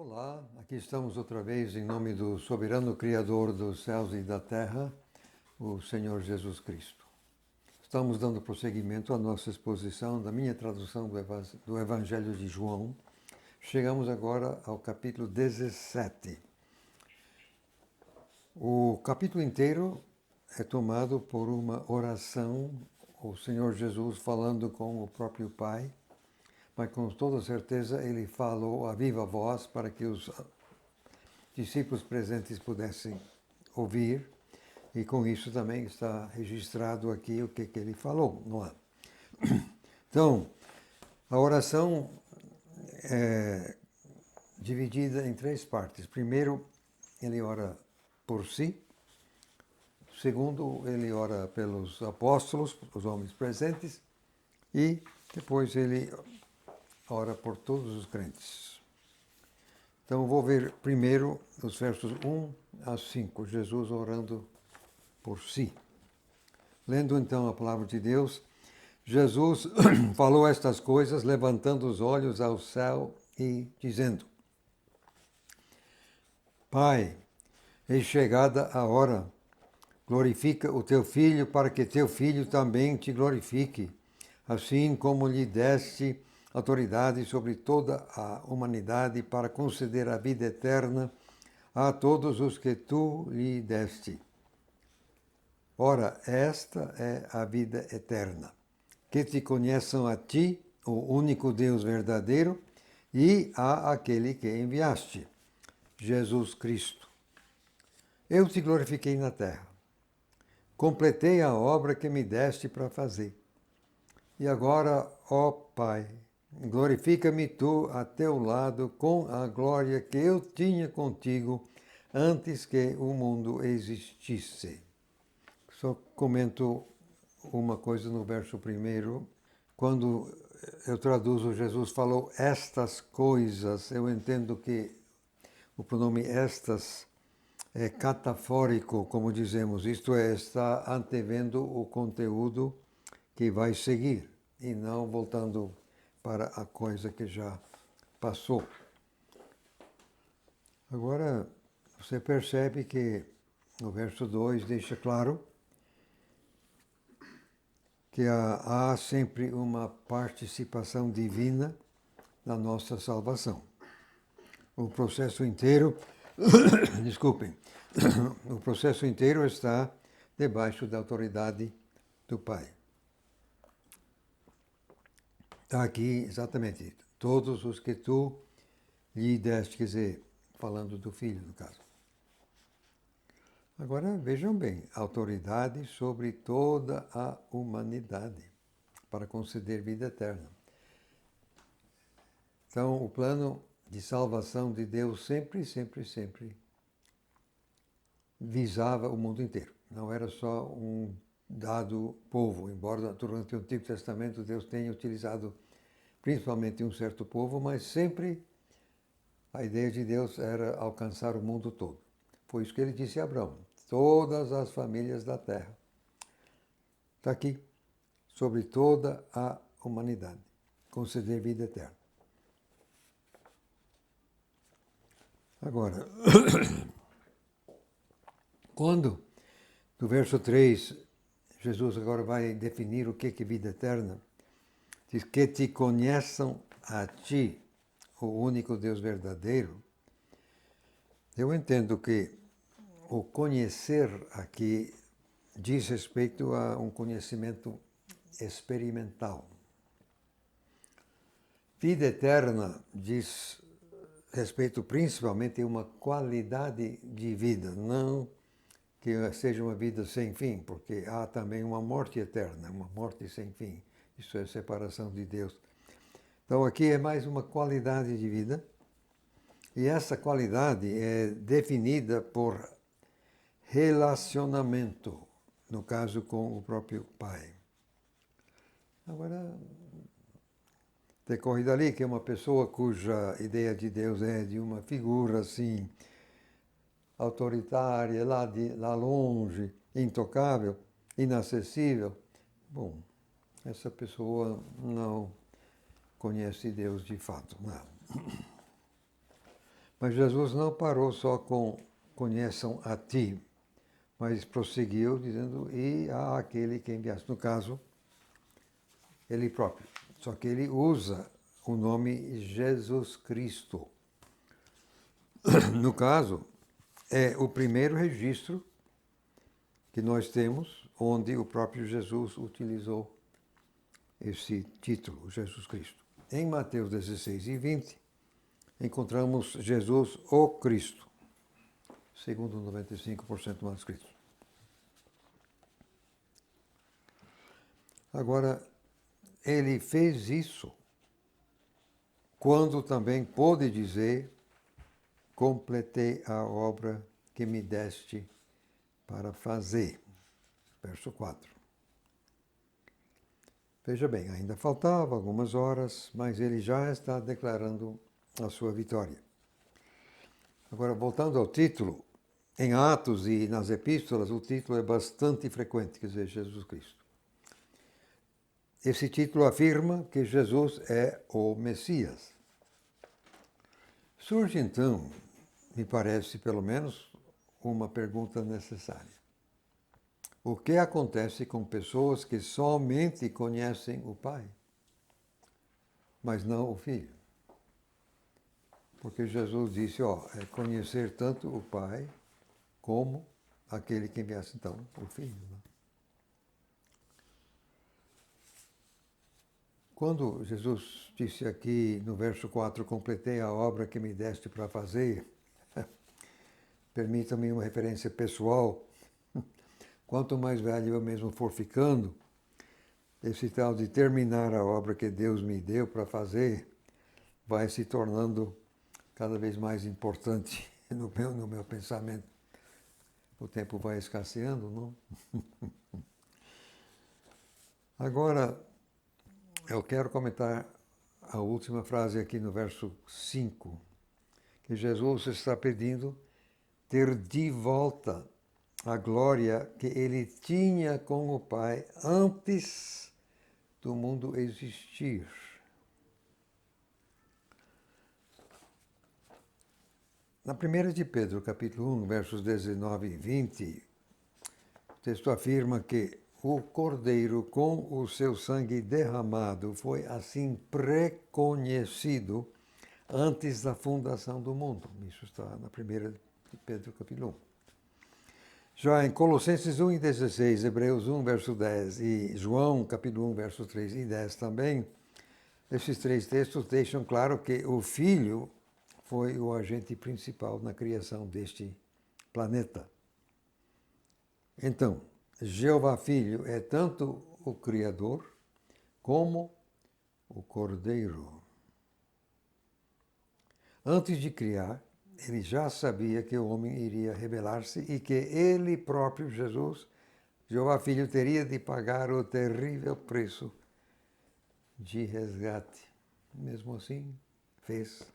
Olá, aqui estamos outra vez em nome do soberano Criador dos céus e da terra, o Senhor Jesus Cristo. Estamos dando prosseguimento à nossa exposição da minha tradução do Evangelho de João. Chegamos agora ao capítulo 17. O capítulo inteiro é tomado por uma oração, o Senhor Jesus falando com o próprio Pai, mas com toda certeza ele falou a viva voz para que os discípulos presentes pudessem ouvir, e com isso também está registrado aqui o que ele falou, não é? Então, a oração é dividida em três partes. Primeiro, ele ora por si. Segundo, ele ora pelos apóstolos, os homens presentes. E depois ele ora por todos os crentes. Então, vou ver primeiro os versos 1 a 5, Jesus orando por si. Lendo então a palavra de Deus, Jesus falou estas coisas, levantando os olhos ao céu e dizendo: Pai, é chegada a hora, glorifica o teu Filho, para que teu Filho também te glorifique, assim como lhe deste autoridade sobre toda a humanidade para conceder a vida eterna a todos os que tu lhe deste. Ora, esta é a vida eterna, que te conheçam a ti, o único Deus verdadeiro, e a aquele que enviaste, Jesus Cristo. Eu te glorifiquei na terra. Completei a obra que me deste para fazer. E agora, ó Pai, glorifica-me tu a teu lado com a glória que eu tinha contigo antes que o mundo existisse. Só comento uma coisa no verso primeiro. Quando eu traduzo, Jesus falou estas coisas, eu entendo que o pronome estas é catafórico, como dizemos, isto é, está antevendo o conteúdo que vai seguir e não voltando para a coisa que já passou. Agora, você percebe que no verso 2 deixa claro que há sempre uma participação divina na nossa salvação. O processo inteiro, desculpem, o processo inteiro está debaixo da autoridade do Pai. Está aqui exatamente, todos os que tu lhe deste, quer dizer, falando do Filho, no caso. Agora, vejam bem, autoridade sobre toda a humanidade, para conceder vida eterna. Então, o plano de salvação de Deus sempre visava o mundo inteiro. Não era só um dado povo, embora durante o Antigo Testamento Deus tenha utilizado principalmente um certo povo, mas sempre a ideia de Deus era alcançar o mundo todo. Foi isso que ele disse a Abraão: todas as famílias da terra. Está aqui, sobre toda a humanidade, conceder vida eterna. Agora, quando, no verso 3, Jesus agora vai definir o que é vida eterna, diz que te conheçam a ti, o único Deus verdadeiro. Eu entendo que o conhecer aqui diz respeito a um conhecimento experimental. Vida eterna diz respeito principalmente a uma qualidade de vida, não que seja uma vida sem fim, porque há também uma morte eterna, uma morte sem fim. Isso é separação de Deus. Então aqui é mais uma qualidade de vida, e essa qualidade é definida por relacionamento, no caso com o próprio Pai. Agora, decorre dali que é uma pessoa cuja ideia de Deus é de uma figura assim, autoritária, lá longe, intocável, inacessível. Bom, essa pessoa não conhece Deus de fato, não. Mas Jesus não parou só com conheçam a ti, mas prosseguiu dizendo, e a aquele que enviaste. No caso, ele próprio. Só que ele usa o nome Jesus Cristo. No caso, é o primeiro registro que nós temos onde o próprio Jesus utilizou esse título, Jesus Cristo. Em Mateus 16 e 20, encontramos Jesus, o Cristo, segundo 95% dos manuscritos. Agora, ele fez isso quando também pôde dizer, completei a obra que me deste para fazer. Verso 4. Veja bem, ainda faltava algumas horas, mas ele já está declarando a sua vitória. Agora, voltando ao título, em Atos e nas epístolas, o título é bastante frequente, quer dizer, Jesus Cristo. Esse título afirma que Jesus é o Messias. Surge então, me parece pelo menos, uma pergunta necessária. O que acontece com pessoas que somente conhecem o Pai, mas não o Filho? Porque Jesus disse, é conhecer tanto o Pai como aquele que enviasse, então, o Filho. Né? Quando Jesus disse aqui no verso 4, completei a obra que me deste para fazer, permita-me uma referência pessoal, quanto mais velho eu mesmo for ficando, esse tal de terminar a obra que Deus me deu para fazer vai se tornando cada vez mais importante no meu pensamento. O tempo vai escasseando, não? Agora, eu quero comentar a última frase aqui no verso 5, que Jesus está pedindo ter de volta a glória que ele tinha com o Pai antes do mundo existir. Na 1 de Pedro, capítulo 1, versos 19 e 20, o texto afirma que o Cordeiro, com o seu sangue derramado, foi assim preconhecido antes da fundação do mundo. Isso está na 1 de Pedro, capítulo 1. Já em Colossenses 1 e 16, Hebreus 1, verso 10 e João, capítulo 1, versos 3 e 10 também, esses três textos deixam claro que o Filho foi o agente principal na criação deste planeta. Então, Jeová Filho é tanto o Criador como o Cordeiro. Antes de criar, ele já sabia que o homem iria rebelar-se e que ele próprio, Jesus, Jeová Filho, teria de pagar o terrível preço de resgate. Mesmo assim, fez.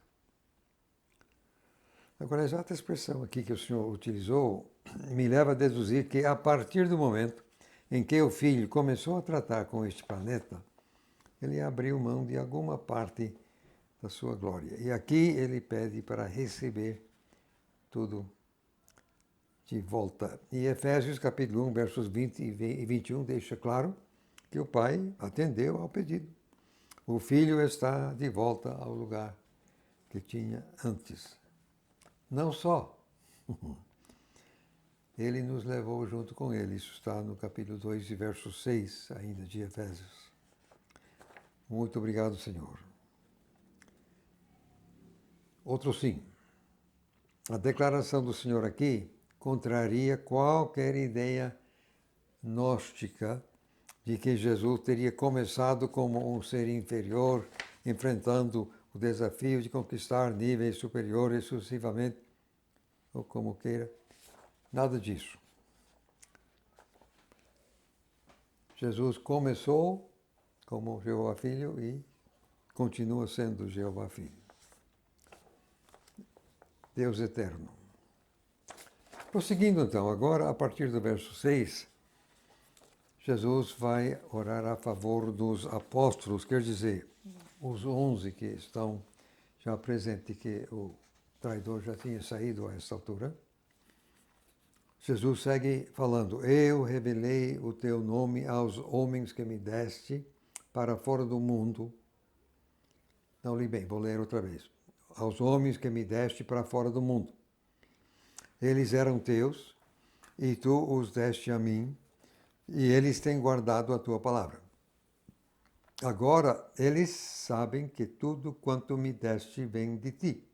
Agora, a exata expressão aqui que o Senhor utilizou me leva a deduzir que, a partir do momento em que o Filho começou a tratar com este planeta, ele abriu mão de alguma parte da sua glória. E aqui ele pede para receber tudo de volta. E Efésios capítulo 1, versos 20 e 21 deixa claro que o Pai atendeu ao pedido. O Filho está de volta ao lugar que tinha antes. Não só, ele nos levou junto com ele. Isso está no capítulo 2, verso 6, ainda de Efésios. Muito obrigado, Senhor. Outro sim. A declaração do Senhor aqui contraria qualquer ideia gnóstica de que Jesus teria começado como um ser inferior, enfrentando o desafio de conquistar níveis superiores sucessivamente, ou como queira. Nada disso. Jesus começou como Jeová Filho e continua sendo Jeová Filho. Deus eterno. Prosseguindo então, agora a partir do verso 6, Jesus vai orar a favor dos apóstolos, quer dizer, os 11 que estão já presentes, que o traidor já tinha saído a essa altura. Jesus segue falando: eu revelei o teu nome aos homens que me deste para fora do mundo. Não li bem, vou ler outra vez. Aos homens que me deste para fora do mundo. Eles eram teus, e tu os deste a mim, e eles têm guardado a tua palavra. Agora eles sabem que tudo quanto me deste vem de ti,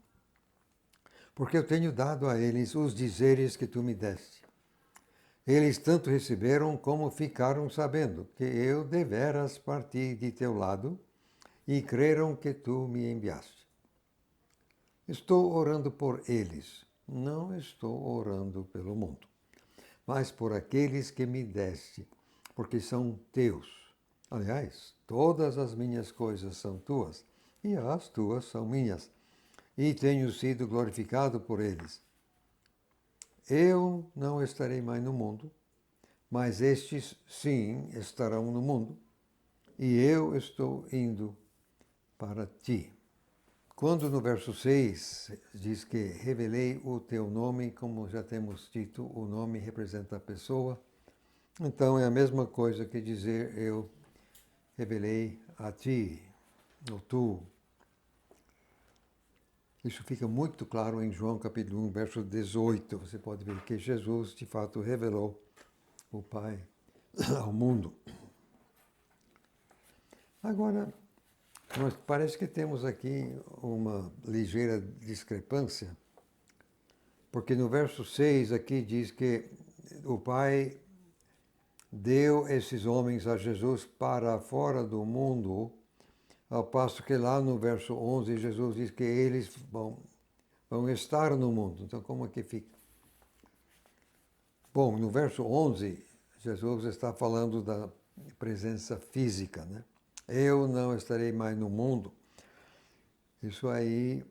porque eu tenho dado a eles os dizeres que tu me deste. Eles tanto receberam como ficaram sabendo que eu deveras parti de teu lado e creram que tu me enviaste. Estou orando por eles, não estou orando pelo mundo, mas por aqueles que me deste, porque são teus. Aliás, todas as minhas coisas são tuas, e as tuas são minhas, e tenho sido glorificado por eles. Eu não estarei mais no mundo, mas estes sim estarão no mundo, e eu estou indo para ti. Quando no verso 6 diz que revelei o teu nome, como já temos dito, o nome representa a pessoa, então é a mesma coisa que dizer eu revelei a ti, ou tu. Isso fica muito claro em João capítulo 1, verso 18. Você pode ver que Jesus, de fato, revelou o Pai ao mundo. Agora, nós parece que temos aqui uma ligeira discrepância, porque no verso 6 aqui diz que o Pai deu esses homens a Jesus para fora do mundo, ao passo que lá no verso 11 Jesus diz que eles vão estar no mundo. Então, como é que fica? Bom, no verso 11, Jesus está falando da presença física, né? Eu não estarei mais no mundo. Isso aí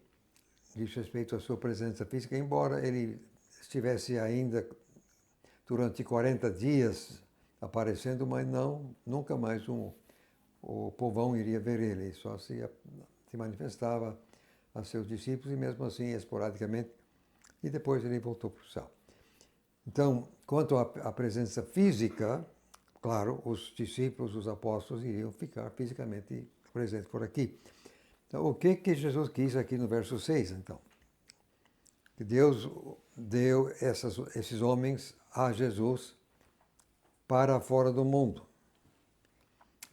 diz respeito à sua presença física, embora ele estivesse ainda durante 40 dias aparecendo, mas nunca mais o povão iria ver ele, só se manifestava a seus discípulos e mesmo assim esporadicamente, e depois ele voltou para o céu. Então, quanto à presença física, claro, os discípulos, os apóstolos iriam ficar fisicamente presentes por aqui. Então, o que Jesus quis aqui no verso 6, então? Que Deus deu esses homens a Jesus para fora do mundo.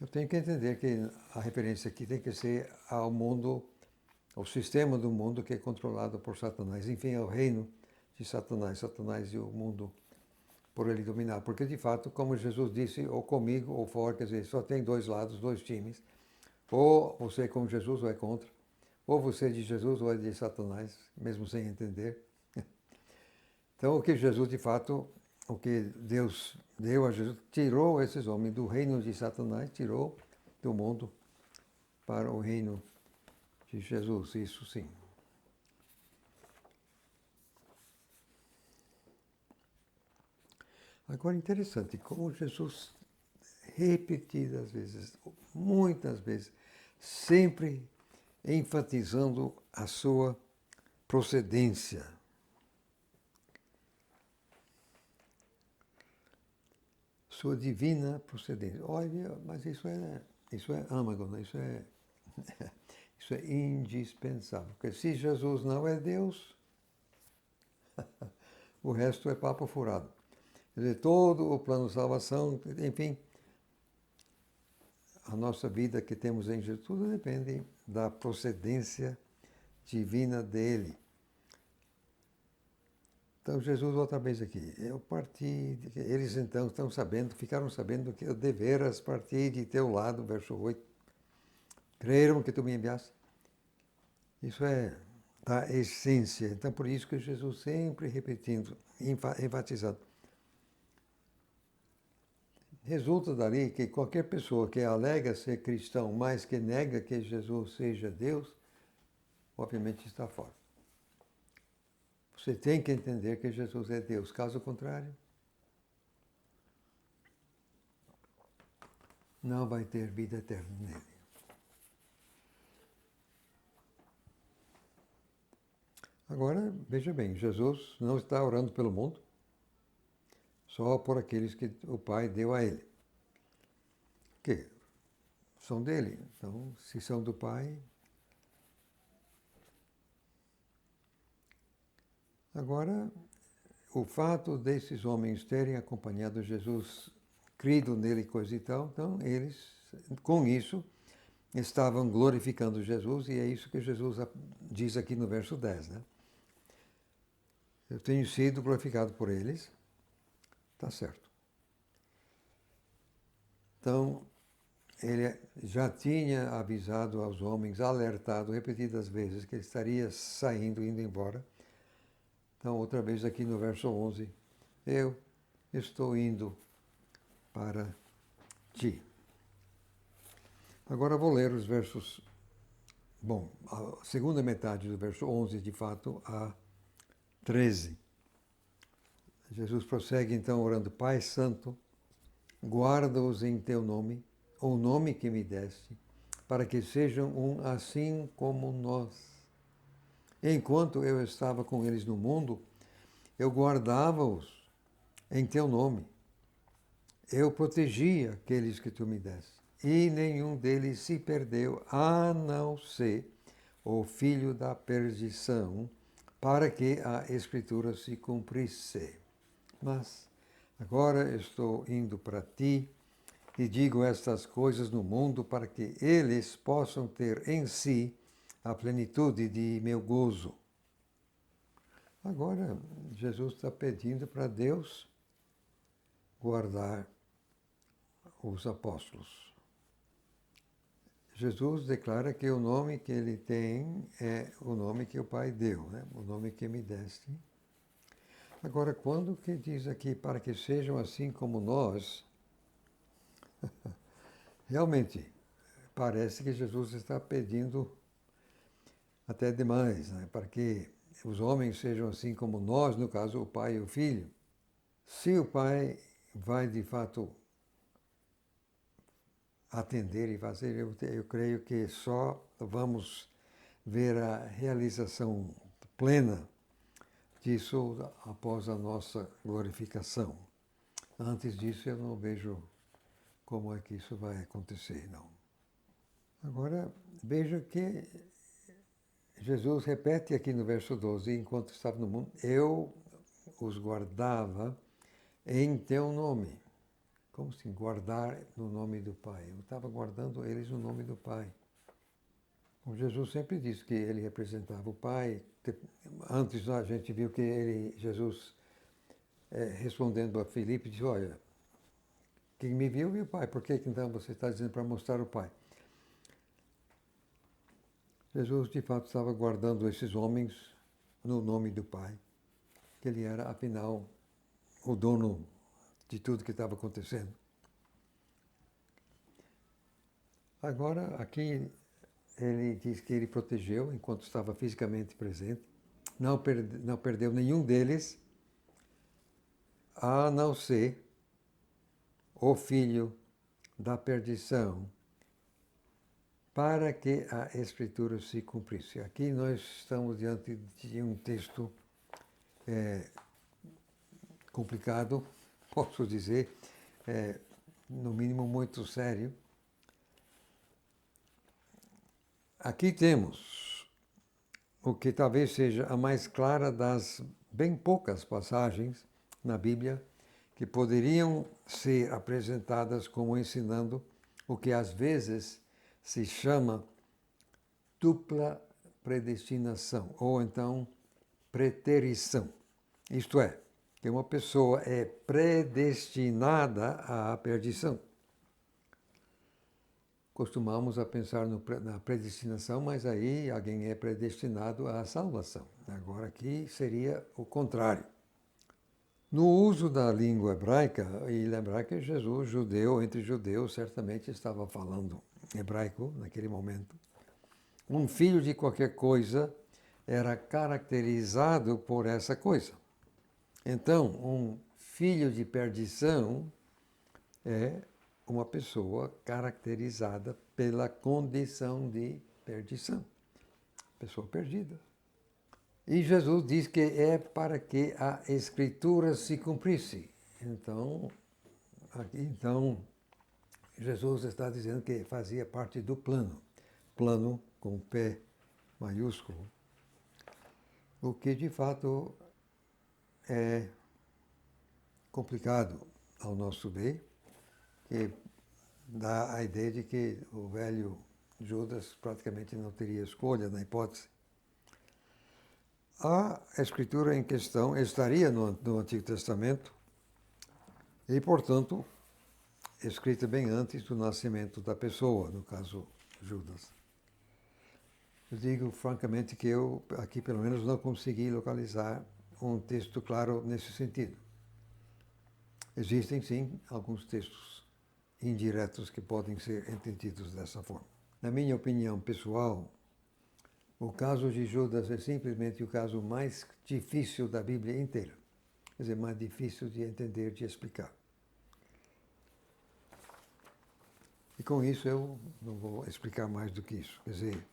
Eu tenho que entender que a referência aqui tem que ser ao mundo, ao sistema do mundo que é controlado por Satanás. Enfim, ao reino de Satanás. Satanás e o mundo por ele dominar. Porque, de fato, como Jesus disse, ou comigo ou fora, quer dizer, só tem dois lados, dois times. Ou você é com Jesus ou é contra. Ou você é de Jesus ou é de Satanás, mesmo sem entender. Então, o que Jesus, de fato, o que Deus deu a Jesus, tirou esses homens do reino de Satanás, tirou do mundo para o reino de Jesus, isso sim. Agora, interessante, como Jesus, repetidas vezes, muitas vezes, sempre enfatizando a sua procedência. Sua divina procedência. Olha, mas isso é âmago, isso é indispensável. Porque se Jesus não é Deus, o resto é papo furado. Quer dizer, todo o plano de salvação, enfim, a nossa vida que temos em Jesus, tudo depende da procedência divina dele. Então, Jesus, outra vez aqui, eu parti, eles então ficaram sabendo que eu deveras partir de teu lado, verso 8, creram que tu me enviaste. Isso é da essência. Então, por isso que Jesus sempre repetindo, enfatizando. Resulta dali que qualquer pessoa que alega ser cristão, mas que nega que Jesus seja Deus, obviamente está fora. Você tem que entender que Jesus é Deus. Caso contrário, não vai ter vida eterna nele. Agora, veja bem, Jesus não está orando pelo mundo, só por aqueles que o Pai deu a ele. Que são dele. Então, se são do Pai. Agora, o fato desses homens terem acompanhado Jesus, crido nele e coisa e tal, então eles, com isso, estavam glorificando Jesus, e é isso que Jesus diz aqui no verso 10, né? Eu tenho sido glorificado por eles, tá certo. Então, ele já tinha avisado aos homens, alertado repetidas vezes que ele estaria saindo, indo embora. Então, outra vez aqui no verso 11, eu estou indo para ti. Agora vou ler os versos, bom, a segunda metade do verso 11, de fato, a 13. Jesus prossegue então orando: Pai Santo, guarda-os em teu nome, o nome que me deste, para que sejam um assim como nós. Enquanto eu estava com eles no mundo, eu guardava-os em teu nome. Eu protegia aqueles que tu me deste, e nenhum deles se perdeu, a não ser o filho da perdição, para que a Escritura se cumprisse. Mas agora estou indo para ti, e digo estas coisas no mundo para que eles possam ter em si a plenitude de meu gozo. Agora, Jesus está pedindo para Deus guardar os apóstolos. Jesus declara que o nome que ele tem é o nome que o Pai deu, né? O nome que me deste. Agora, quando que diz aqui para que sejam assim como nós, realmente parece que Jesus está pedindo até demais, né? Para que os homens sejam assim como nós, no caso o Pai e o Filho. Se o Pai vai de fato atender e fazer, eu creio que só vamos ver a realização plena disso após a nossa glorificação. Antes disso, eu não vejo como é que isso vai acontecer, não. Agora, veja que Jesus repete aqui no verso 12, enquanto estava no mundo, eu os guardava em teu nome. Como assim, guardar no nome do Pai? Eu estava guardando eles no nome do Pai. O Jesus sempre disse que ele representava o Pai. Antes a gente viu que Jesus, respondendo a Filipe, disse, olha, quem me viu, viu o Pai. Por que então você está dizendo para mostrar o Pai? Jesus, de fato, estava guardando esses homens no nome do Pai, que ele era, afinal, o dono de tudo que estava acontecendo. Agora, aqui, ele diz que ele protegeu enquanto estava fisicamente presente, não perdeu nenhum deles, a não ser o filho da perdição, para que a Escritura se cumprisse. Aqui nós estamos diante de um texto complicado, posso dizer, no mínimo muito sério. Aqui temos o que talvez seja a mais clara das bem poucas passagens na Bíblia que poderiam ser apresentadas como ensinando o que às vezes se chama dupla predestinação, ou então preterição. Isto é, que uma pessoa é predestinada à perdição. Costumamos a pensar na predestinação, mas aí alguém é predestinado à salvação. Agora aqui seria o contrário. No uso da língua hebraica, e lembrar que Jesus, judeu, entre judeus, certamente estava falando hebraico naquele momento, um filho de qualquer coisa era caracterizado por essa coisa. Então, um filho de perdição é uma pessoa caracterizada pela condição de perdição. Pessoa perdida. E Jesus diz que é para que a Escritura se cumprisse. Então, Jesus está dizendo que fazia parte do plano. Plano com P maiúsculo. O que de fato é complicado ao nosso ver, que dá a ideia de que o velho Judas praticamente não teria escolha na hipótese. A escritura em questão estaria no Antigo Testamento e, portanto, escrita bem antes do nascimento da pessoa, no caso Judas. Eu digo francamente que eu, aqui pelo menos, não consegui localizar um texto claro nesse sentido. Existem, sim, alguns textos indiretos que podem ser entendidos dessa forma. Na minha opinião pessoal, o caso de Judas é simplesmente o caso mais difícil da Bíblia inteira. Quer dizer, mais difícil de entender, de explicar. E com isso eu não vou explicar mais do que isso. Quer dizer,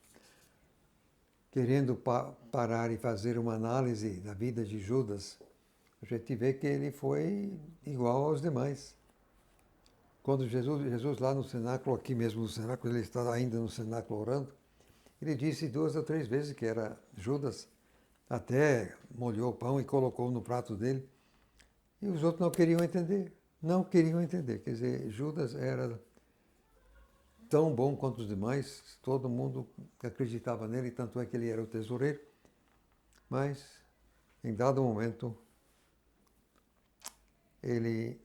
querendo parar e fazer uma análise da vida de Judas, a gente vê que ele foi igual aos demais. Quando Jesus lá no cenáculo, aqui mesmo no cenáculo, ele estava ainda no cenáculo orando, ele disse 2 ou 3 vezes que era Judas, até molhou o pão e colocou no prato dele. E os outros não queriam entender. Não queriam entender. Quer dizer, Judas era tão bom quanto os demais, todo mundo acreditava nele, tanto é que ele era o tesoureiro. Mas, em dado momento, ele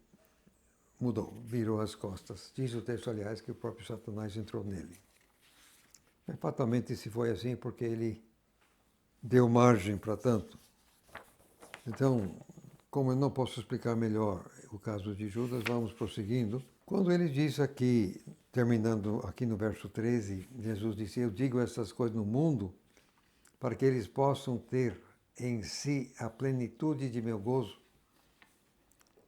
mudou, virou as costas. Diz o texto, aliás, que o próprio Satanás entrou nele. Mas, fatalmente, se foi assim, porque ele deu margem para tanto. Então, como eu não posso explicar melhor o caso de Judas, vamos prosseguindo. Quando ele diz aqui, terminando aqui no verso 13, Jesus disse, eu digo essas coisas no mundo para que eles possam ter em si a plenitude de meu gozo.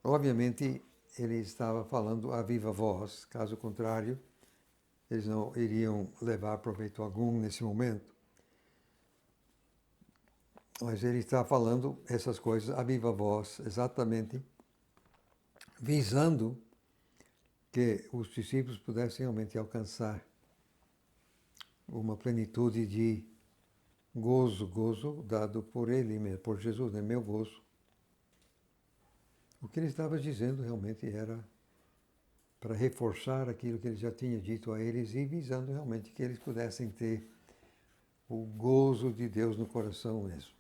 Obviamente, ele estava falando a viva voz, caso contrário, eles não iriam levar proveito algum nesse momento. Mas ele está falando essas coisas a viva voz, exatamente visando que os discípulos pudessem realmente alcançar uma plenitude de gozo dado por ele mesmo, por Jesus, né? Meu gozo. O que ele estava dizendo realmente era para reforçar aquilo que ele já tinha dito a eles e visando realmente que eles pudessem ter o gozo de Deus no coração mesmo.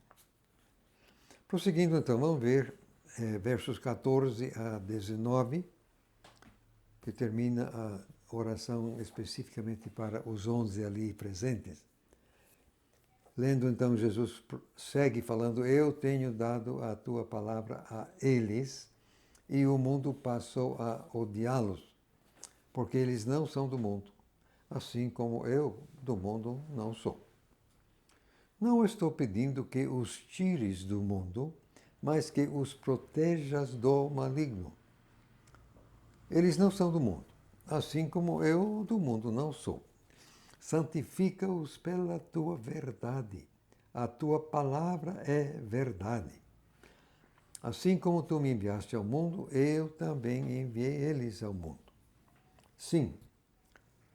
Prosseguindo então, vamos ver versos 14 a 19, que termina a oração especificamente para os 11 ali presentes. Lendo então, Jesus segue falando, eu tenho dado a tua palavra a eles, e o mundo passou a odiá-los, porque eles não são do mundo, assim como eu do mundo não sou. Não estou pedindo que os tires do mundo, mas que os protejas do maligno. Eles não são do mundo, assim como eu do mundo não sou. Santifica-os pela tua verdade. A tua palavra é verdade. Assim como tu me enviaste ao mundo, eu também enviei eles ao mundo. Sim,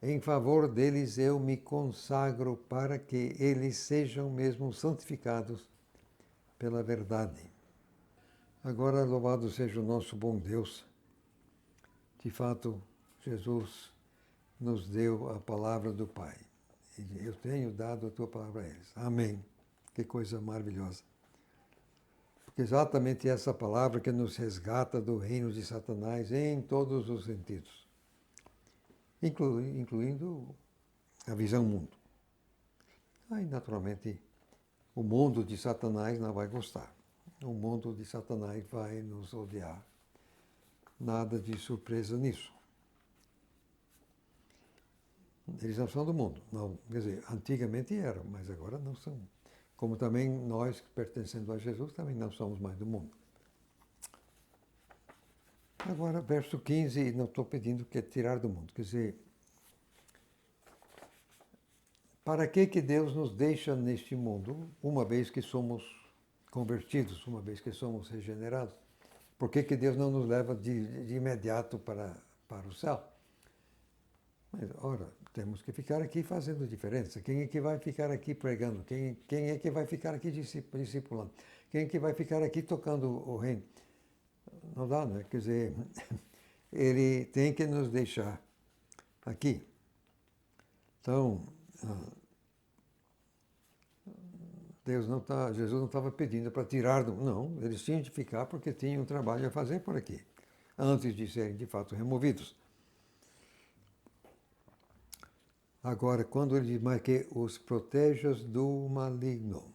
em favor deles eu me consagro para que eles sejam mesmo santificados pela verdade. Agora, louvado seja o nosso bom Deus. De fato, Jesus nos deu a palavra do Pai. E eu tenho dado a tua palavra a eles. Amém. Que coisa maravilhosa. Porque exatamente essa palavra que nos resgata do reino de Satanás em todos os sentidos, incluindo a visão mundo. Aí, naturalmente, o mundo de Satanás não vai gostar. O mundo de Satanás vai nos odiar. Nada de surpresa nisso. Eles não são do mundo. Não, quer dizer, antigamente eram, mas agora não são. Como também nós, pertencendo a Jesus, também não somos mais do mundo. Agora, verso 15, não estou pedindo que tirar do mundo. Quer dizer, para que Deus nos deixa neste mundo, uma vez que somos convertidos, uma vez que somos regenerados? Por que Deus não nos leva de imediato para o céu? Mas, ora, temos que ficar aqui fazendo diferença. Quem é que vai ficar aqui pregando? Quem é que vai ficar aqui discipulando? Quem é que vai ficar aqui tocando o reino? Não dá, né? Quer dizer, ele tem que nos deixar aqui. Então, Jesus não estava pedindo para tirar do... Não, eles tinham de ficar porque tinham um trabalho a fazer por aqui, antes de serem de fato removidos. Agora, quando ele diz, mas que os protejas do maligno.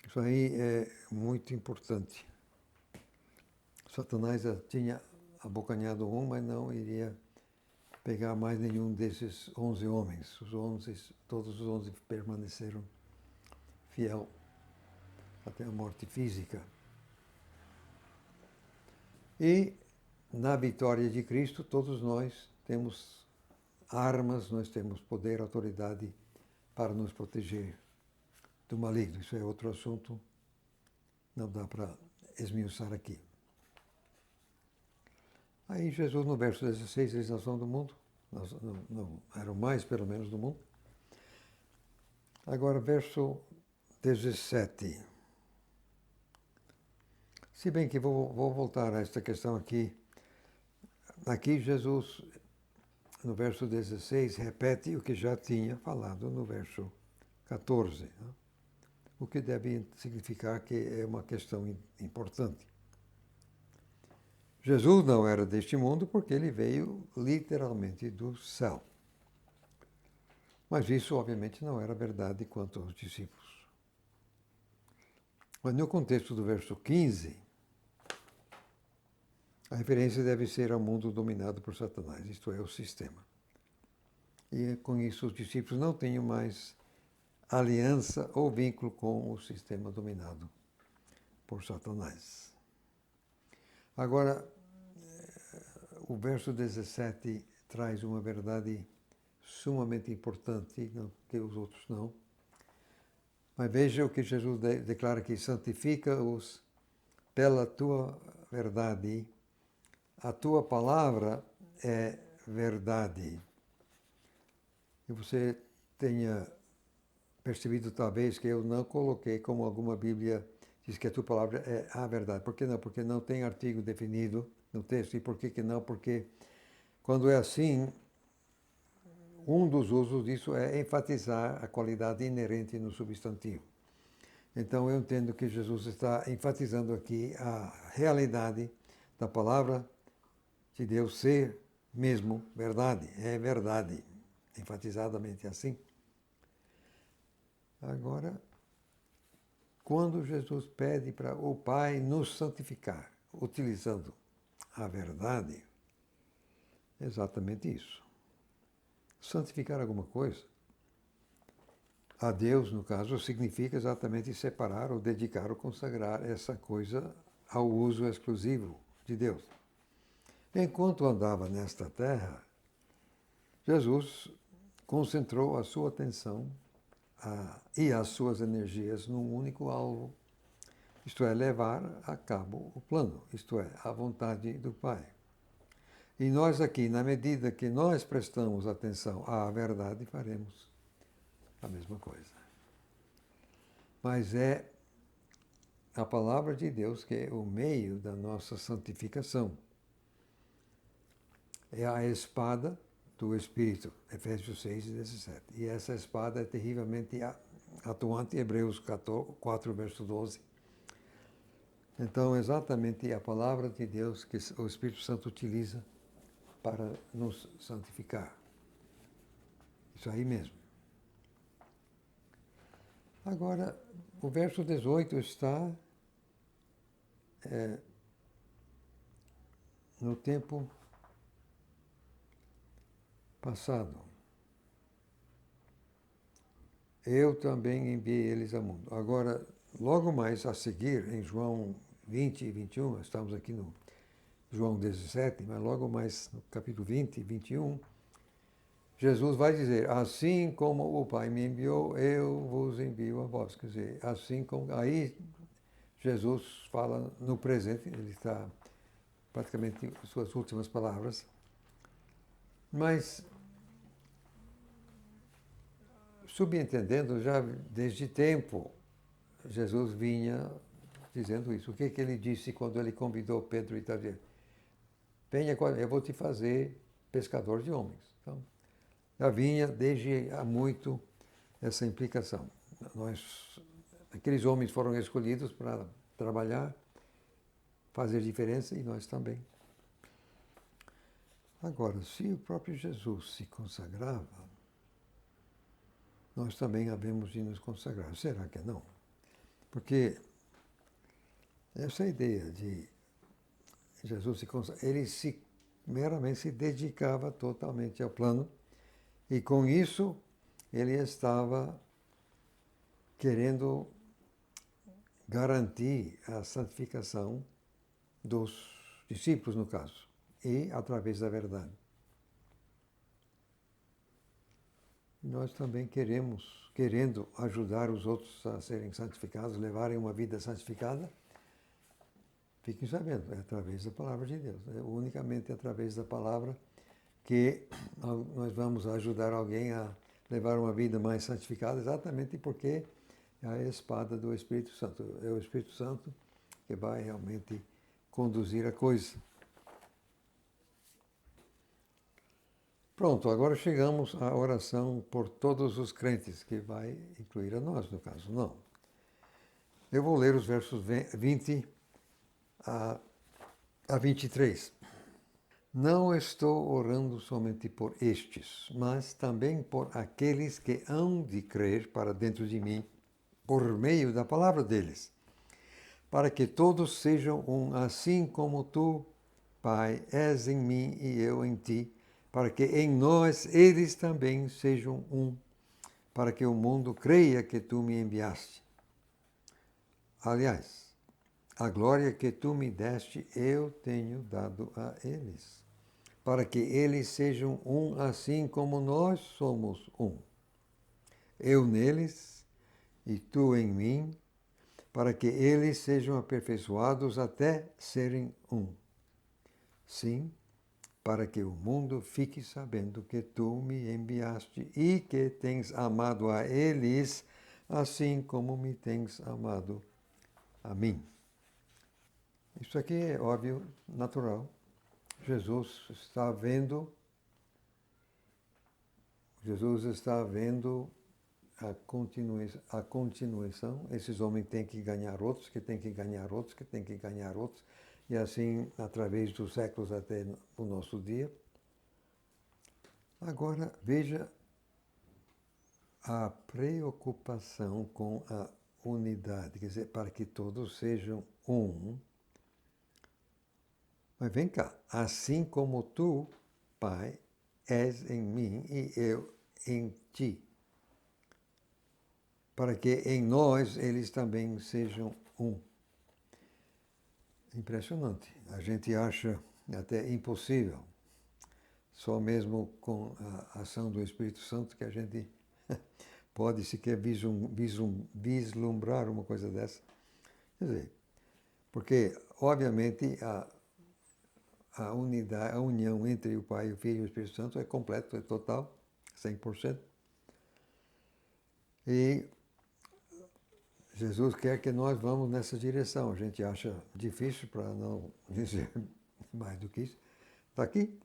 Isso aí é muito importante. Satanás já tinha abocanhado um, mas não iria pegar mais nenhum desses 11 homens. Todos os 11 permaneceram fiel até a morte física. E na vitória de Cristo, todos nós temos armas, nós temos poder, autoridade para nos proteger do maligno. Isso é outro assunto, não dá para esmiuçar aqui. Aí Jesus, no verso 16, eles não são do mundo, não eram mais, pelo menos, do mundo. Agora, verso 17. Se bem que vou voltar a esta questão aqui. Aqui Jesus, no verso 16, repete o que já tinha falado no verso 14, né? O que deve significar que é uma questão importante. Jesus não era deste mundo porque ele veio literalmente do céu. Mas isso, obviamente, não era verdade quanto aos discípulos. Mas no contexto do verso 15, a referência deve ser ao mundo dominado por Satanás, isto é, o sistema. E com isso os discípulos não tinham mais aliança ou vínculo com o sistema dominado por Satanás. Agora, o verso 17 traz uma verdade sumamente importante, que os outros não. Mas veja o que Jesus declara aqui: santifica-os pela tua verdade. A tua palavra é verdade. E você tenha percebido talvez que eu não coloquei como alguma Bíblia diz que a tua palavra é a verdade. Por que não? Porque não tem artigo definido no texto. E por que não? Porque quando é assim, um dos usos disso é enfatizar a qualidade inerente no substantivo. Então eu entendo que Jesus está enfatizando aqui a realidade da palavra de Deus ser mesmo verdade, é verdade, enfatizadamente assim. Agora, quando Jesus pede para o Pai nos santificar, utilizando a verdade, é exatamente isso. Santificar alguma coisa, a Deus, no caso, significa exatamente separar ou dedicar ou consagrar essa coisa ao uso exclusivo de Deus. Enquanto andava nesta terra, Jesus concentrou a sua atenção e as suas energias num único alvo, isto é, levar a cabo o plano, isto é, a vontade do Pai. E nós aqui, na medida que nós prestamos atenção à verdade, faremos a mesma coisa. Mas é a palavra de Deus que é o meio da nossa santificação. É a espada do Espírito, Efésios 6:17. E essa espada é terrivelmente atuante, Hebreus 4, verso 12. Então, exatamente a palavra de Deus que o Espírito Santo utiliza para nos santificar. Isso aí mesmo. Agora, o verso 18 está no tempo passado. Eu também enviei eles ao mundo. Agora, logo mais a seguir, em João 20 e 21, estamos aqui no João 17, mas logo mais no capítulo 20 e 21, Jesus vai dizer, assim como o Pai me enviou, eu vos envio a vós. Quer dizer, assim como... Aí Jesus fala no presente, ele está praticamente em suas últimas palavras. Mas, subentendendo, já desde tempo, Jesus vinha dizendo isso. O que ele disse quando ele convidou Pedro e Tadeu? Venha, eu vou te fazer pescador de homens. Então, já vinha desde há muito essa implicação. Aqueles homens foram escolhidos para trabalhar, fazer diferença, e nós também. Agora, se o próprio Jesus se consagrava, nós também havemos de nos consagrar. Será que não? Porque essa ideia de Jesus se consagrar, ele meramente se dedicava totalmente ao plano, e com isso ele estava querendo garantir a santificação dos discípulos, no caso, e através da verdade. Nós também querendo ajudar os outros a serem santificados, levarem uma vida santificada, fiquem sabendo, é através da palavra de Deus. É unicamente através da palavra que nós vamos ajudar alguém a levar uma vida mais santificada, exatamente porque é a espada do Espírito Santo. É o Espírito Santo que vai realmente conduzir a coisa. Pronto, agora chegamos à oração por todos os crentes, que vai incluir a nós, no caso, não. Eu vou ler os versos 20 a 23. Não estou orando somente por estes, mas também por aqueles que hão de crer para dentro de mim, por meio da palavra deles, para que todos sejam um, assim como tu, Pai, és em mim e eu em ti, para que em nós eles também sejam um, para que o mundo creia que tu me enviaste. Aliás, a glória que tu me deste, eu tenho dado a eles, para que eles sejam um assim como nós somos um. Eu neles e tu em mim, para que eles sejam aperfeiçoados até serem um. Sim, para que o mundo fique sabendo que tu me enviaste e que tens amado a eles, assim como me tens amado a mim. Isso aqui é óbvio, natural. Jesus está vendo a continuação. Esses homens têm que ganhar outros, que têm que ganhar outros, que têm que ganhar outros, e assim, através dos séculos até o nosso dia. Agora, veja a preocupação com a unidade, quer dizer, para que todos sejam um. Mas vem cá, assim como tu, Pai, és em mim e eu em ti, para que em nós eles também sejam um. Impressionante. A gente acha até impossível, só mesmo com a ação do Espírito Santo que a gente pode sequer vislumbrar uma coisa dessa. Quer dizer, porque, obviamente, a unidade, a união entre o Pai, o Filho e o Espírito Santo é completa, é total, 100%. E Jesus quer que nós vamos nessa direção. A gente acha difícil, para não dizer mais do que isso. Está aqui.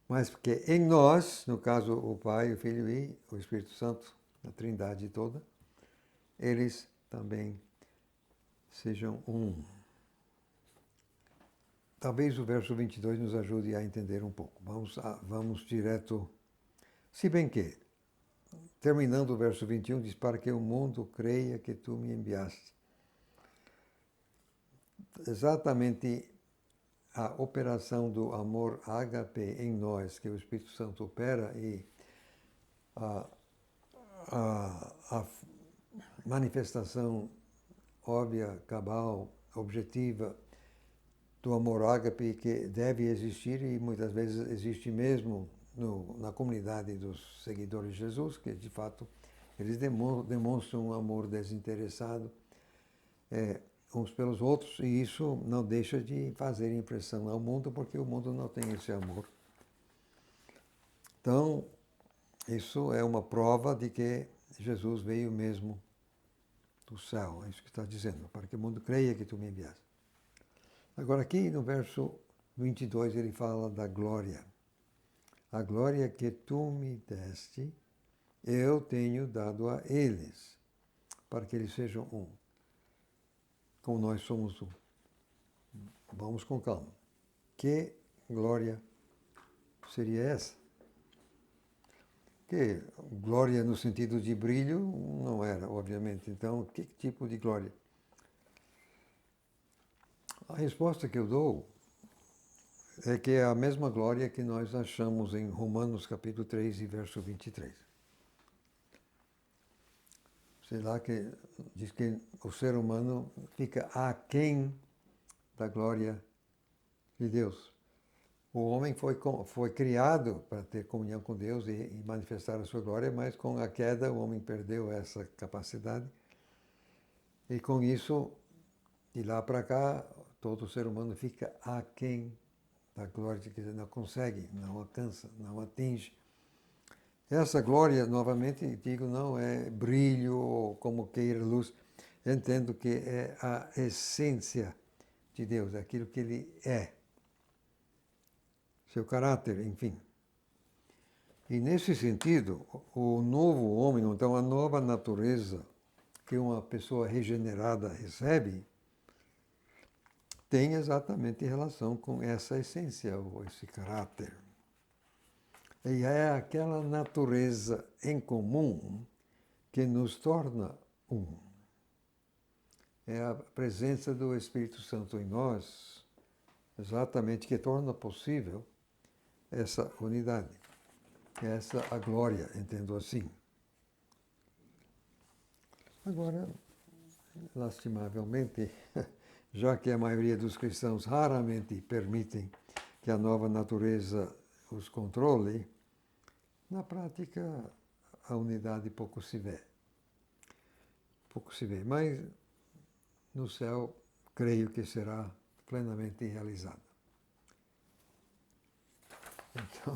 Mas porque em nós, no caso o Pai, o Filho e o Espírito Santo, a Trindade toda, eles também sejam um. Talvez o verso 22 nos ajude a entender um pouco. Vamos direto. Se bem que, terminando o verso 21, diz, para que o mundo creia que tu me enviaste. Exatamente a operação do amor ágape em nós, que o Espírito Santo opera, e a manifestação óbvia, cabal, objetiva do amor ágape que deve existir e muitas vezes existe mesmo na comunidade dos seguidores de Jesus, que de fato eles demonstram um amor desinteressado uns pelos outros, e isso não deixa de fazer impressão ao mundo, porque o mundo não tem esse amor. Então, isso é uma prova de que Jesus veio mesmo do céu, é isso que está dizendo, para que o mundo creia que tu me enviaste. Agora aqui no verso 22 ele fala da glória. A glória que tu me deste, eu tenho dado a eles, para que eles sejam um, como nós somos um. Vamos com calma. Que glória seria essa? Que glória no sentido de brilho não era, obviamente. Então, que tipo de glória? A resposta que eu dou é que é a mesma glória que nós achamos em Romanos capítulo 3 e verso 23. Sei lá que diz que o ser humano fica aquém da glória de Deus. O homem foi criado para ter comunhão com Deus e manifestar a sua glória, mas com a queda o homem perdeu essa capacidade. E com isso, de lá para cá, todo ser humano fica aquém da glória, quer dizer, não consegue, não alcança, não atinge. Essa glória, novamente, digo, não é brilho ou como queira luz. Entendo que é a essência de Deus, aquilo que Ele é. Seu caráter, enfim. E nesse sentido, o novo homem, então a nova natureza que uma pessoa regenerada recebe, tem exatamente relação com essa essência, ou esse caráter. E é aquela natureza em comum que nos torna um. É a presença do Espírito Santo em nós, exatamente, que torna possível essa unidade. Essa a glória, entendo assim. Agora, lastimavelmente, já que a maioria dos cristãos raramente permitem que a nova natureza os controle, na prática a unidade pouco se vê. Pouco se vê, mas no céu creio que será plenamente realizada. Então,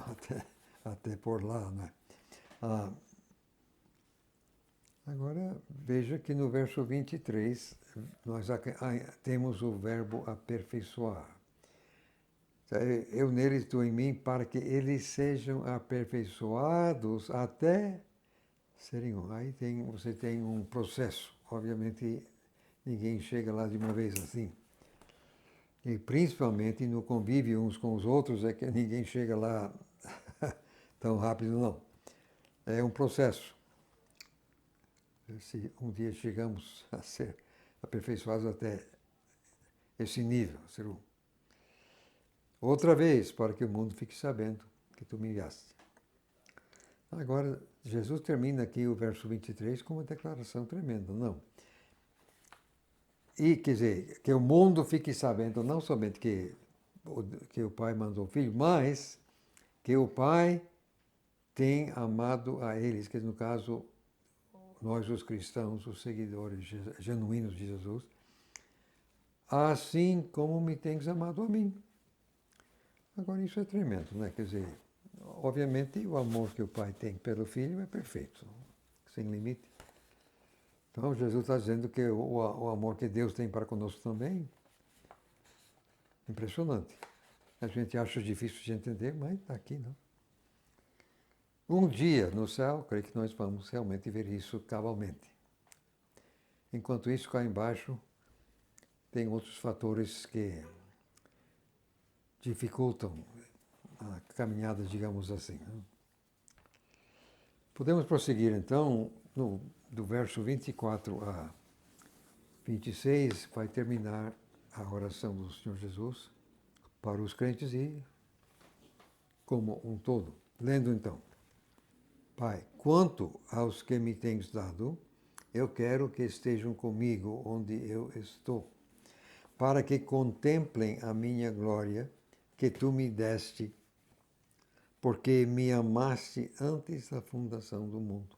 até por lá, né? Agora, veja que no verso 23, nós temos o verbo aperfeiçoar. Eu neles, tu em mim, para que eles sejam aperfeiçoados até serem um. Aí você tem um processo. Obviamente, ninguém chega lá de uma vez assim. E principalmente no convívio uns com os outros é que ninguém chega lá tão rápido, não. É um processo. Se um dia chegamos a ser aperfeiçoados até esse nível, ser um. Outra vez, para que o mundo fique sabendo que tu me enviaste. Agora, Jesus termina aqui o verso 23 com uma declaração tremenda, não? E, quer dizer, que o mundo fique sabendo não somente que o Pai mandou o Filho, mas que o Pai tem amado a eles, que no caso, nós os cristãos, os seguidores genuínos de Jesus, assim como me tens amado a mim. Agora, isso é tremendo, né? Quer dizer, obviamente, o amor que o Pai tem pelo Filho é perfeito, sem limite. Então, Jesus está dizendo que o amor que Deus tem para conosco também, impressionante. A gente acha difícil de entender, mas está aqui, não. Um dia, no céu, creio que nós vamos realmente ver isso cabalmente. Enquanto isso, cá embaixo, tem outros fatores que dificultam a caminhada, digamos assim. Podemos prosseguir, então, do verso 24 a 26, vai terminar a oração do Senhor Jesus para os crentes e como um todo. Lendo, então. Pai, quanto aos que me tens dado, eu quero que estejam comigo onde eu estou, para que contemplem a minha glória que tu me deste, porque me amaste antes da fundação do mundo.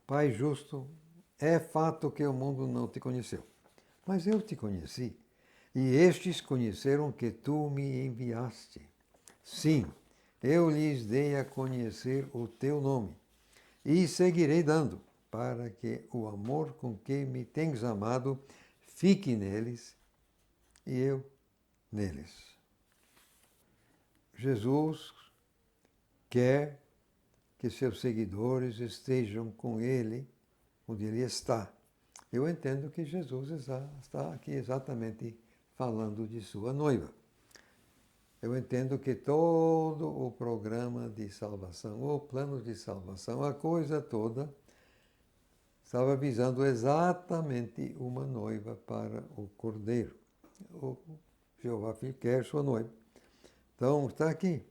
Pai justo, é fato que o mundo não te conheceu, mas eu te conheci, e estes conheceram que tu me enviaste. Sim, eu lhes dei a conhecer o teu nome, e seguirei dando, para que o amor com que me tens amado fique neles e eu neles. Jesus quer que seus seguidores estejam com ele onde ele está. Eu entendo que Jesus está aqui exatamente falando de sua noiva. Eu entendo que todo o programa de salvação, o plano de salvação, a coisa toda, estava visando exatamente uma noiva para o Cordeiro. O Jeová quer sua noiva. Então, está aqui.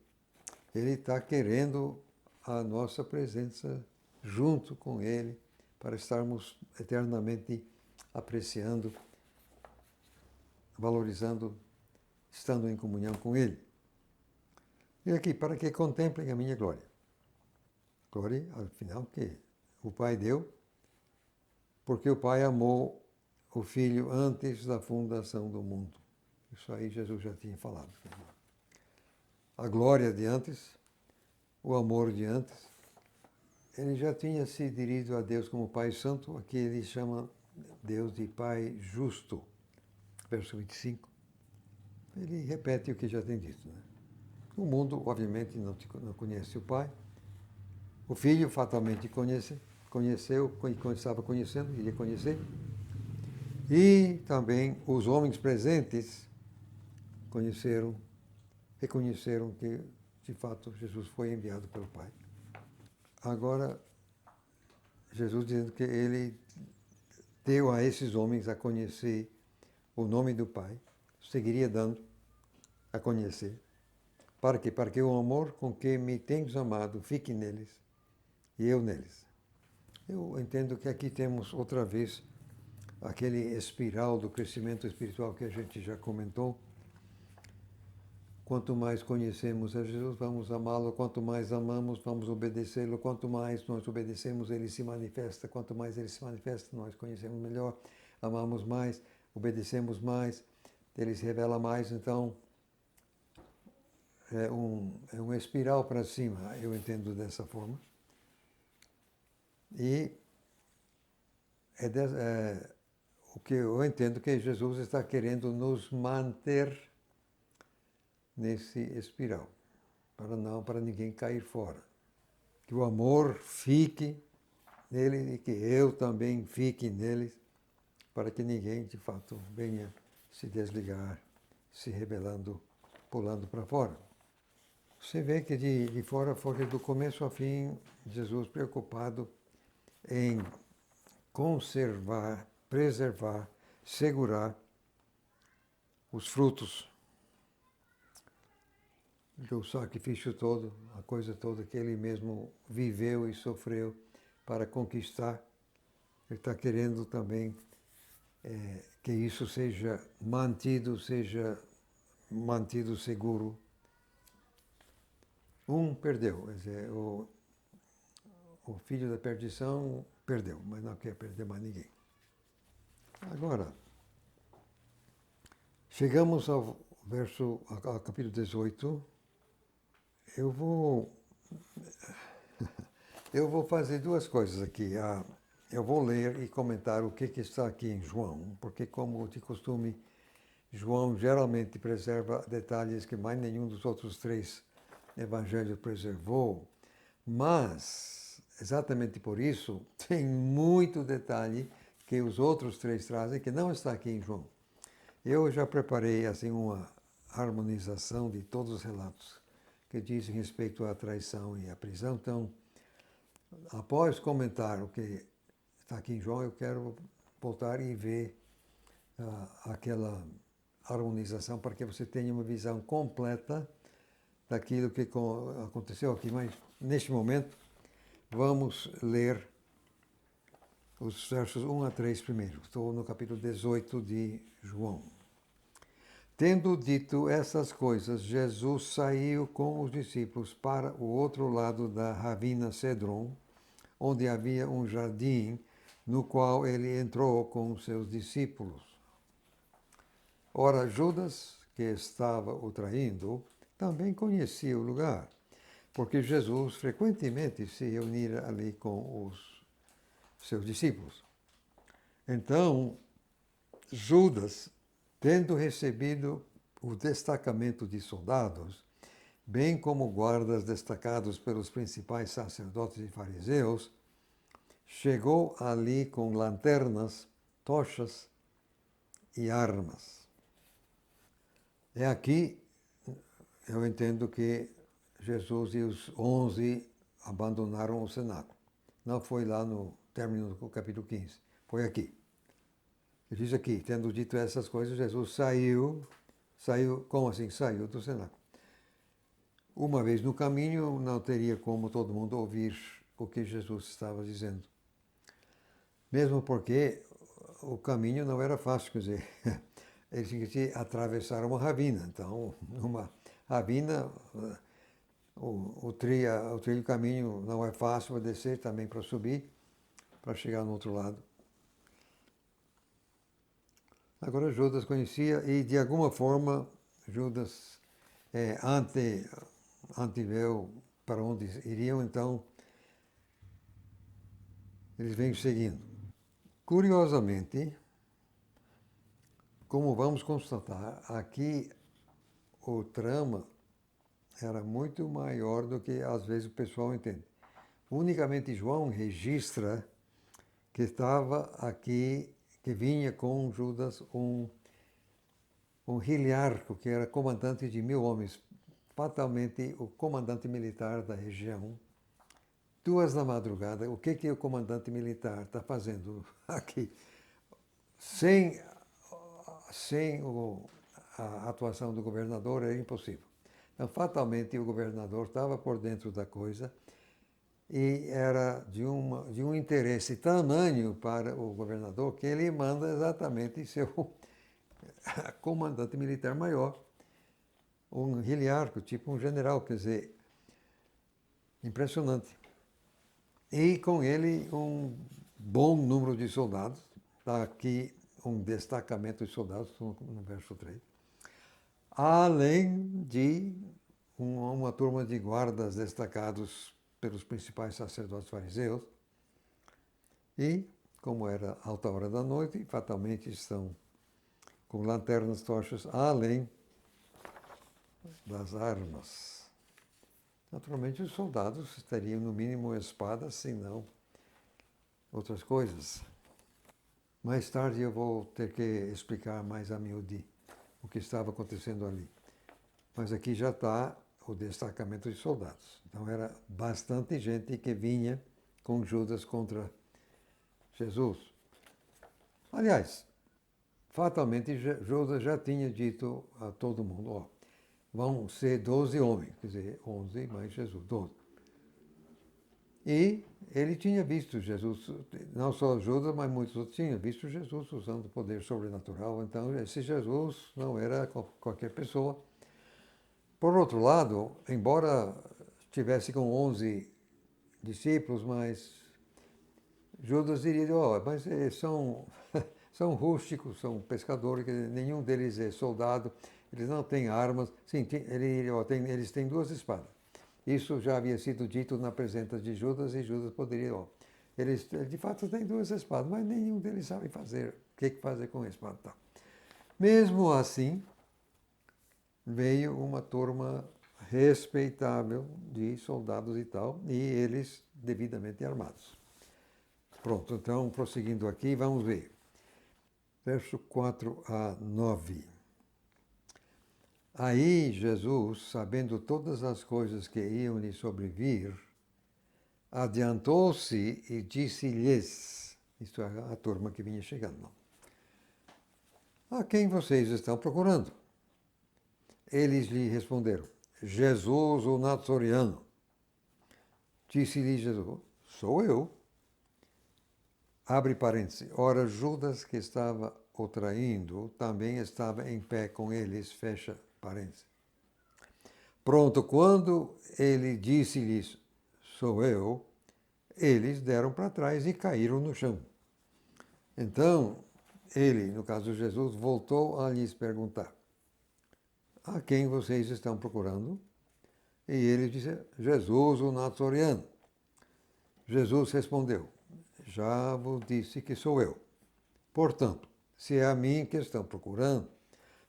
Ele está querendo a nossa presença junto com ele, para estarmos eternamente apreciando, valorizando, estando em comunhão com ele. E aqui, para que contemplem a minha glória. Glória, afinal, que o Pai deu, porque o Pai amou o Filho antes da fundação do mundo. Isso aí Jesus já tinha falado. A glória de antes, o amor de antes. Ele já tinha se dirigido a Deus como Pai Santo, aqui ele chama Deus de Pai Justo. Verso 25. Ele repete o que já tem dito. Né? O mundo, obviamente, não conhece o Pai. O Filho, fatalmente, conheceu, estava conhecendo, iria conhecer. E também os homens presentes reconheceram que, de fato, Jesus foi enviado pelo Pai. Agora, Jesus dizendo que ele deu a esses homens a conhecer o nome do Pai, seguiria dando a conhecer. Para quê? Para que o amor com que me tens amado fique neles e eu neles. Eu entendo que aqui temos outra vez aquele espiral do crescimento espiritual que a gente já comentou. Quanto mais conhecemos a Jesus, vamos amá-lo. Quanto mais amamos, vamos obedecê-lo. Quanto mais nós obedecemos, ele se manifesta. Quanto mais ele se manifesta, nós conhecemos melhor, amamos mais, obedecemos mais, ele se revela mais. Então, é um espiral para cima, eu entendo dessa forma. E o que eu entendo que Jesus está querendo nos manter nesse espiral, para ninguém cair fora. Que o amor fique nele e que eu também fique neles, para que ninguém, de fato, venha se desligar, se rebelando, pulando para fora. Você vê que de fora foi do começo ao fim, Jesus preocupado em conservar, preservar, segurar os frutos do sacrifício todo, a coisa toda que ele mesmo viveu e sofreu para conquistar. Ele está querendo também que isso seja mantido seguro. Um perdeu, quer dizer, o filho da perdição perdeu, mas não quer perder mais ninguém. Agora, chegamos ao capítulo 18. Eu vou fazer duas coisas aqui. Eu vou ler e comentar o que está aqui em João, porque, como de costume, João geralmente preserva detalhes que mais nenhum dos outros três evangelhos preservou, mas, exatamente por isso, tem muito detalhe que os outros três trazem que não está aqui em João. Eu já preparei assim uma harmonização de todos os relatos que dizem respeito à traição e à prisão. Então, após comentar o que está aqui em João, eu quero voltar e ver aquela harmonização para que você tenha uma visão completa daquilo que aconteceu aqui. Mas, neste momento, vamos ler os versos 1 a 3 primeiro. Estou no capítulo 18 de João. Tendo dito essas coisas, Jesus saiu com os discípulos para o outro lado da ravina Cedron, onde havia um jardim, no qual ele entrou com os seus discípulos. Ora, Judas, que estava o traindo, também conhecia o lugar, porque Jesus frequentemente se reunira ali com os seus discípulos. Então, Judas, tendo recebido o destacamento de soldados, bem como guardas destacados pelos principais sacerdotes e fariseus, chegou ali com lanternas, tochas e armas. É aqui, eu entendo que Jesus e os 11 abandonaram o cenáculo. Não foi lá no término do capítulo 15, foi aqui. Ele diz aqui, tendo dito essas coisas, Jesus saiu, como assim? Saiu do cenáculo. Uma vez no caminho, não teria como todo mundo ouvir o que Jesus estava dizendo. Mesmo porque o caminho não era fácil, quer dizer, eles tinham que atravessar uma ravina. Então, numa ravina, o trilho caminho não é fácil para descer, também para subir, para chegar no outro lado. Agora Judas conhecia e, de alguma forma, Judas anteveu para onde iriam, então eles vêm seguindo. Curiosamente, como vamos constatar, aqui o trama era muito maior do que às vezes o pessoal entende. Unicamente João registra que estava aqui, que vinha com Judas um Hiliarco, que era comandante de 1000 homens, fatalmente o comandante militar da região. 2 da madrugada, o que o comandante militar está fazendo aqui? Sem a atuação do governador é impossível. Então, fatalmente, o governador estava por dentro da coisa e era de um interesse tamanho para o governador que ele manda exatamente seu comandante militar maior, um hiliarco, tipo um general, quer dizer, impressionante. E com ele um bom número de soldados, está aqui um destacamento de soldados, no verso 3, além de uma turma de guardas destacados pelos principais sacerdotes fariseus, e, como era alta hora da noite, fatalmente estão com lanternas, tochas, além das armas. Naturalmente, os soldados teriam, no mínimo, espadas, se não outras coisas. Mais tarde eu vou ter que explicar mais a miúde o que estava acontecendo ali. Mas aqui já está o destacamento de soldados. Então era bastante gente que vinha com Judas contra Jesus. Aliás, fatalmente Judas já tinha dito a todo mundo, ó, vão ser 12 homens, quer dizer, 11 mais Jesus, 12. E ele tinha visto Jesus, não só Judas, mas muitos outros tinham visto Jesus usando o poder sobrenatural. Então, esse Jesus não era qualquer pessoa. Por outro lado, embora estivesse com 11 discípulos, mas Judas diria, mas eles são rústicos, são pescadores, nenhum deles é soldado, eles não têm armas. Sim, eles têm 2 espadas. Isso já havia sido dito na presença de Judas, e Judas poderia, eles de fato têm 2 espadas, mas nenhum deles sabe fazer, o que fazer com a espada. Tá. Mesmo assim, veio uma turma respeitável de soldados e tal, e eles devidamente armados. Pronto, então, prosseguindo aqui, vamos ver. Verso 4 a 9. Aí Jesus, sabendo todas as coisas que iam lhe sobrevir, adiantou-se e disse-lhes, isto é, a turma que vinha chegando, a quem vocês estão procurando? Eles lhe responderam, Jesus o Nazoriano. Disse-lhe Jesus, sou eu. Abre parênteses. Ora, Judas, que estava o traindo, também estava em pé com eles, fecha parênteses. Pronto, quando ele disse-lhes, sou eu, eles deram para trás e caíram no chão. Então, ele, no caso de Jesus, voltou a lhes perguntar, a quem vocês estão procurando? E ele disse, Jesus, o Nazoriano. Jesus respondeu, já vos disse que sou eu. Portanto, se é a mim que estão procurando,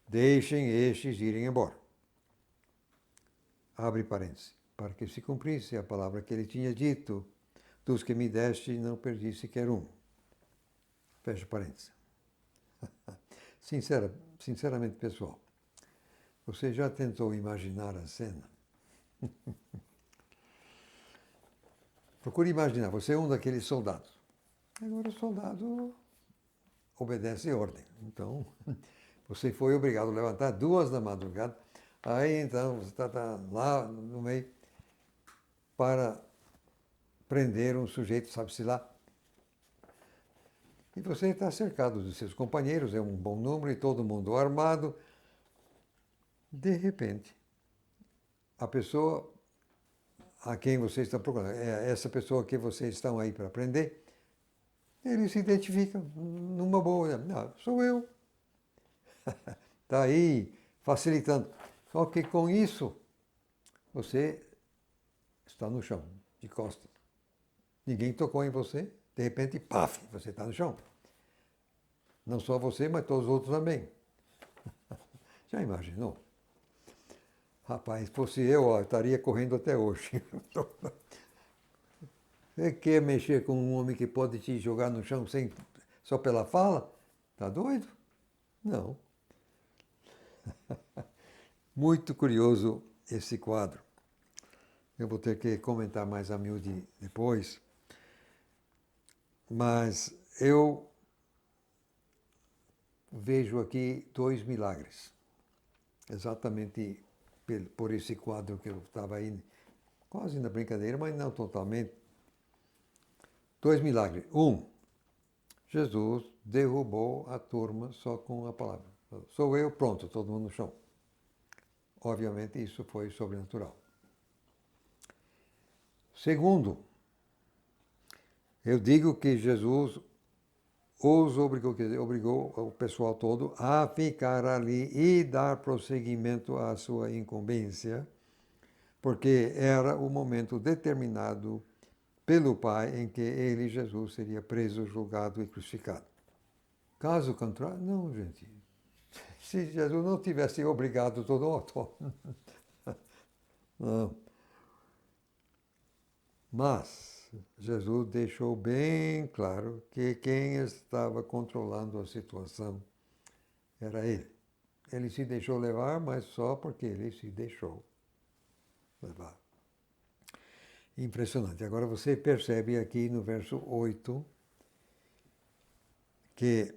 deixem estes irem embora. Abre parênteses, para que se cumprisse a palavra que ele tinha dito, dos que me deste não perdi sequer um. Fecha parênteses. Sinceramente, pessoal, você já tentou imaginar a cena? Procure imaginar, você é um daqueles soldados. Agora o soldado obedece ordem. Então, você foi obrigado a levantar 2 da madrugada. Aí, então, você está lá no meio para prender um sujeito, sabe-se lá. E você está cercado dos seus companheiros, é um bom número e todo mundo armado. De repente, a pessoa a quem você está procurando, essa pessoa que vocês estão aí para prender, ele se identifica numa boa. Não, sou eu. Está aí facilitando. Só que com isso, você está no chão, de costas. Ninguém tocou em você, de repente, paf, você está no chão. Não só você, mas todos os outros também. Já imaginou? Rapaz, se fosse eu estaria correndo até hoje. Você quer mexer com um homem que pode te jogar no chão só pela fala? Tá doido? Não. Muito curioso esse quadro. Eu vou ter que comentar mais a miúde depois. Mas eu vejo aqui 2 milagres. Exatamente por esse quadro que eu estava aí, quase na brincadeira, mas não totalmente. 2 milagres. Jesus derrubou a turma só com a palavra. Sou eu, pronto, todo mundo no chão. Obviamente, isso foi sobrenatural. Segundo, eu digo que Jesus os obrigou o pessoal todo a ficar ali e dar prosseguimento à sua incumbência, porque era o momento determinado pelo Pai em que ele, Jesus, seria preso, julgado e crucificado. Caso contrário, não, gente. Se Jesus não tivesse obrigado todo mundo, não. Mas Jesus deixou bem claro que quem estava controlando a situação era ele. Ele se deixou levar, mas só porque ele se deixou levar. Impressionante. Agora você percebe aqui no verso 8 que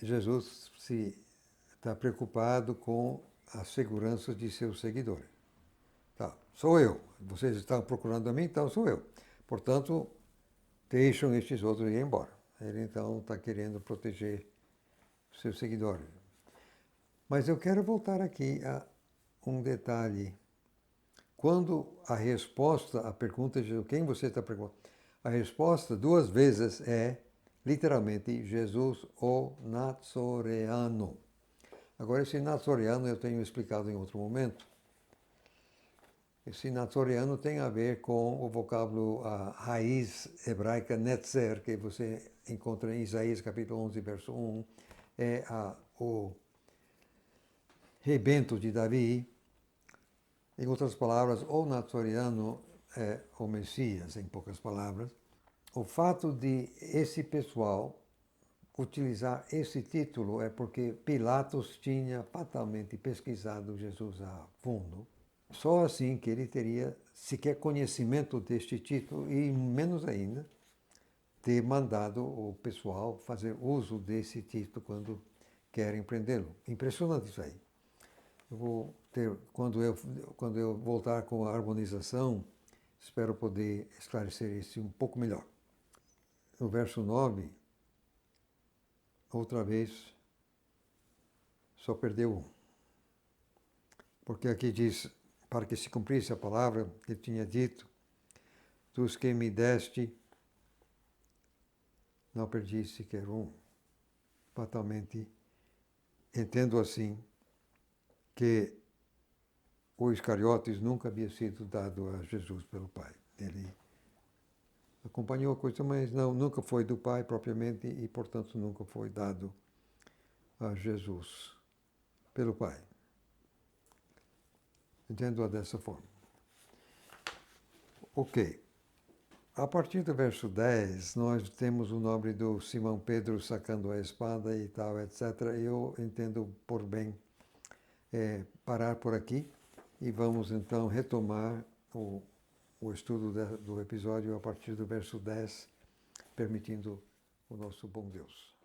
Jesus está preocupado com a segurança de seus seguidores. Tá, sou eu. Vocês estão procurando a mim, então sou eu. Portanto, deixam estes outros ir embora. Ele então está querendo proteger seus seguidores. Mas eu quero voltar aqui a um detalhe. Quando a resposta à pergunta de quem você está perguntando, a resposta 2 vezes é literalmente Jesus o Nazoreano. Agora, esse Nazoreano eu tenho explicado em outro momento. Esse Nazoreano tem a ver com o vocábulo, a raiz hebraica netzer, que você encontra em Isaías capítulo 11, verso 1. É o rebento de Davi. Em outras palavras, o Nazoreano é o Messias, em poucas palavras. O fato de esse pessoal utilizar esse título é porque Pilatos tinha fatalmente pesquisado Jesus a fundo. Só assim que ele teria sequer conhecimento deste título e, menos ainda, ter mandado o pessoal fazer uso desse título quando querem prendê-lo. Impressionante isso aí. Eu vou ter, quando eu voltar com a harmonização, espero poder esclarecer isso um pouco melhor. No verso 9, outra vez, só perdeu um. Porque aqui diz, para que se cumprisse a palavra que ele tinha dito, tu os que me deste, não perdi sequer um. Fatalmente, entendo assim, que o Iscariotes nunca havia sido dado a Jesus pelo Pai. Ele acompanhou a coisa, mas nunca foi do Pai propriamente e, portanto, nunca foi dado a Jesus pelo Pai. Entendo-a dessa forma. Ok. A partir do verso 10, nós temos o nome do Simão Pedro sacando a espada e tal, etc. Eu entendo por bem parar por aqui e vamos então retomar o estudo do episódio a partir do verso 10, permitindo o nosso bom Deus.